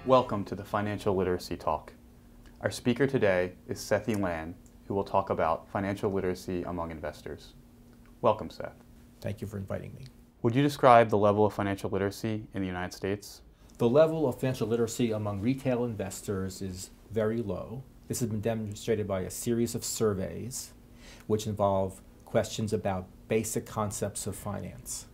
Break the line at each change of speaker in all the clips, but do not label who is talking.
Welcome to the Financial Literacy Talk. Our speaker today is Seth Elan, who will talk about financial literacy among investors. Welcome, Seth.
Thank you for inviting me.
Would you describe the level of financial literacy in the United States?
The level of financial literacy among retail investors is very low. This has been demonstrated by a series of surveys which involve questions about basic concepts of finance.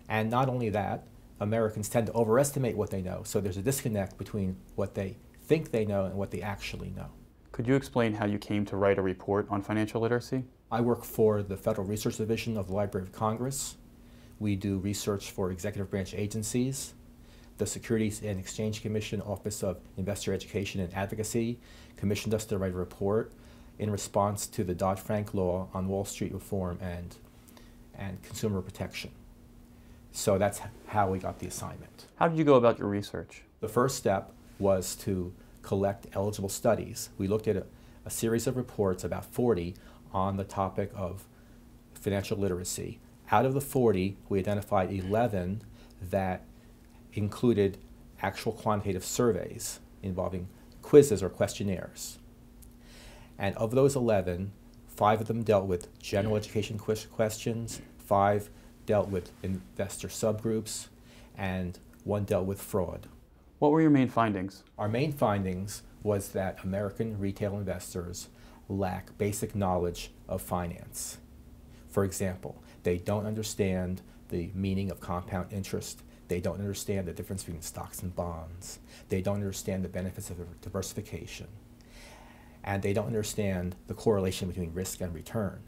And not only that, Americans tend to overestimate what they know, so there's a disconnect between what they think they know and what they actually know.
Could you explain how you came to write a report on financial literacy?
I work for the Federal Research Division of the Library of Congress. We do research for executive branch agencies. The Securities and Exchange Commission Office of Investor Education and Advocacy commissioned us to write a report in response to the Dodd-Frank law on Wall Street reform and consumer protection. So that's how we got the assignment.
How did you go about your research?
The first step was to collect eligible studies. We looked at a series of reports, about 40, on the topic of financial literacy. Out of the 40, we identified 11 that included actual quantitative surveys involving quizzes or questionnaires. And of those 11, 5 of them dealt with general education questions, 5 dealt with investor subgroups, and 1 dealt with fraud.
What were your main findings?
Our main findings was that American retail investors lack basic knowledge of finance. For example, they don't understand the meaning of compound interest. They don't understand the difference between stocks and bonds. They don't understand the benefits of diversification. And they don't understand the correlation between risk and return.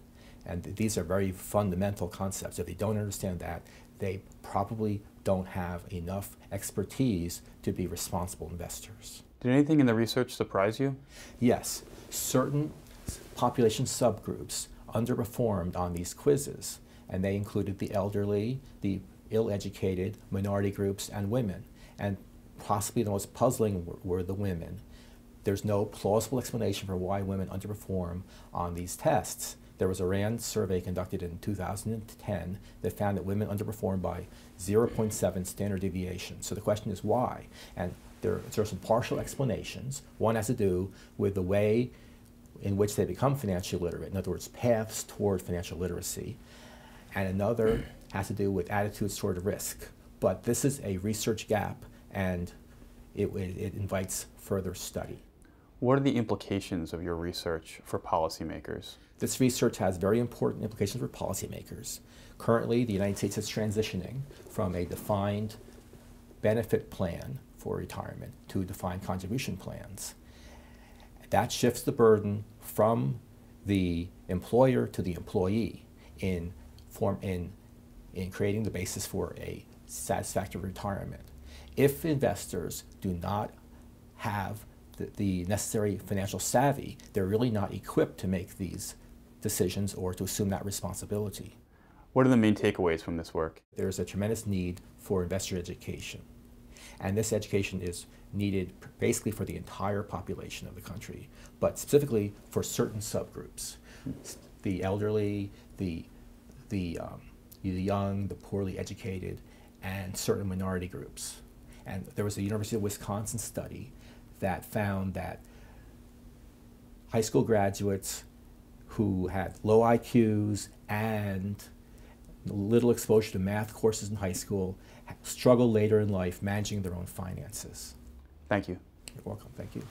And these are very fundamental concepts. If they don't understand that, they probably don't have enough expertise to be responsible investors.
Did anything in the research surprise you?
Yes, certain population subgroups underperformed on these quizzes, and they included the elderly, the ill-educated, minority groups, and women. And possibly the most puzzling were the women. There's no plausible explanation for why women underperform on these tests. There was a RAND survey conducted in 2010 that found that women underperformed by 0.7 standard deviation. So the question is why? And there are some partial explanations. One has to do with the way in which they become financially literate, in other words, paths toward financial literacy. And another has to do with attitudes toward risk. But this is a research gap, and it invites further study.
What are the implications of your research for policymakers?
This research has very important implications for policymakers. Currently, the United States is transitioning from a defined benefit plan for retirement to defined contribution plans. That shifts the burden from the employer to the employee in creating the basis for a satisfactory retirement. If investors do not have the necessary financial savvy, they're really not equipped to make these decisions or to assume that responsibility.
What are the main takeaways from this work?
There's a tremendous need for investor education. And this education is needed basically for the entire population of the country, but specifically for certain subgroups. The elderly, the young, the poorly educated, and certain minority groups. And there was a University of Wisconsin study that found that high school graduates who had low IQs and little exposure to math courses in high school struggle later in life managing their own finances.
Thank you.
You're welcome. Thank you.